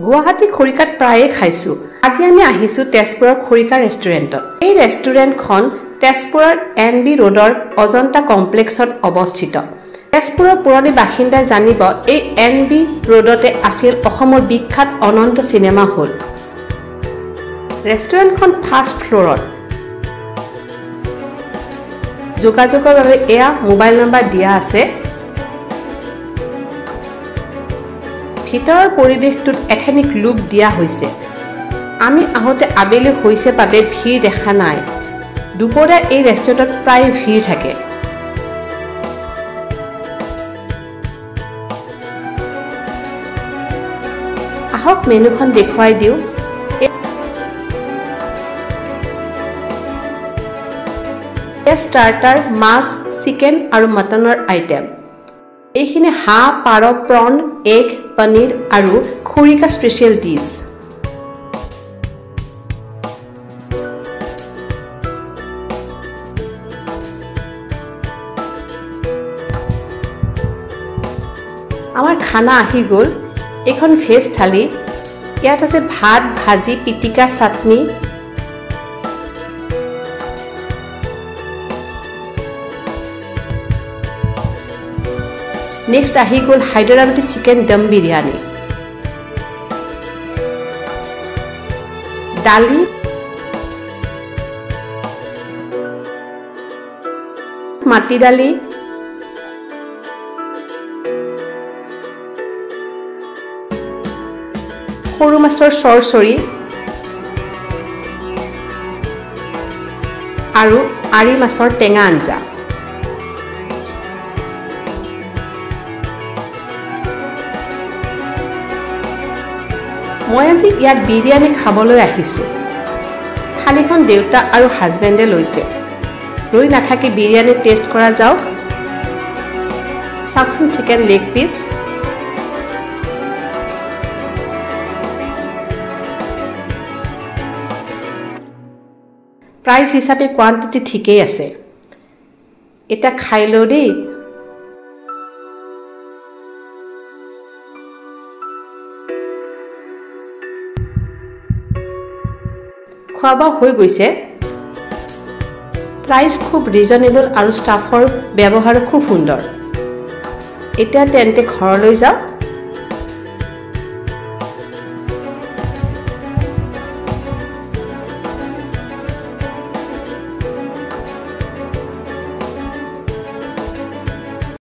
গুৱাহাটী খৰিকাত প্ৰায়ে খাইছো। আজি আমি আহিছো তেজপুৰৰ খৰিকা ৰেষ্টুৰেণ্টত। এই ৰেষ্টুৰেণ্টখন তেজপুৰৰ NB ৰোডৰ অজন্তা কমপ্লেক্সত অৱস্থিত। তেজপুৰৰ পুৰণি বাসিন্দাই জানিব এই NB ৰোডতে আছিল অসমৰ বিখ্যাত অনন্ত চিনেমা হল। ৰেষ্টুৰেণ্টখন ফাৰ্ষ্ট ফ্ল'ৰত। যোগাযোগৰ বাবে এয়া মোবাইল নম্বৰ দিয়া আছে। ভিতৰৰ পৰিৱেশটোত এথেনিক লুক দিয়া হৈছে। আমি আহোঁতে আবেলি হৈছে বাবে ভিৰ দেখা নাই। দুপৰীয়া এই ৰেষ্টুৰেণ্টত প্ৰায় ভিৰ থাকে। আহক মেনুখন দেখুৱাই দিওঁ। ষ্টাৰ্টাৰ মাছ, চিকেন আৰু মটনৰ আইটেম। এইখিনি হাঁহ, পাৰ, প্ৰন, এগ, পনীৰ আৰু খৰিকা স্পেচিয়েল ডিছ। আমাৰ খানা আহি গ'ল। এইখন ভেজ থালি। ইয়াত আছে ভাত, ভাজি, পিটিকা, চাটনি। নেক্সট আহি গ'ল হায়দৰাবাদী চিকেন দম বিৰিয়ানী, দালি, মাটি দালি, সৰু মাছৰ চৰচৰি আৰু আৰি মাছৰ টেঙা আঞ্জা। মই আজি ইয়াত বিৰিয়ানী খাবলৈ আহিছোঁ। থালিখন দেউতা আৰু হাজবেণ্ডে লৈছে। ৰৈ নাথাকি বিৰিয়ানী টেষ্ট কৰা যাওক। চাওকচোন চিকেন লেগ পিচ। প্ৰাইচ হিচাপে কোৱান্টিটি ঠিকেই আছে। এটা খাই লওঁ দেই। খোৱা বোৱা হৈ গৈছে। প্ৰাইচ খুব ৰিজনেবল আৰু ষ্টাফৰ ব্যৱহাৰো খুব সুন্দৰ। এতিয়া তেন্তে ঘৰলৈ যাওঁ।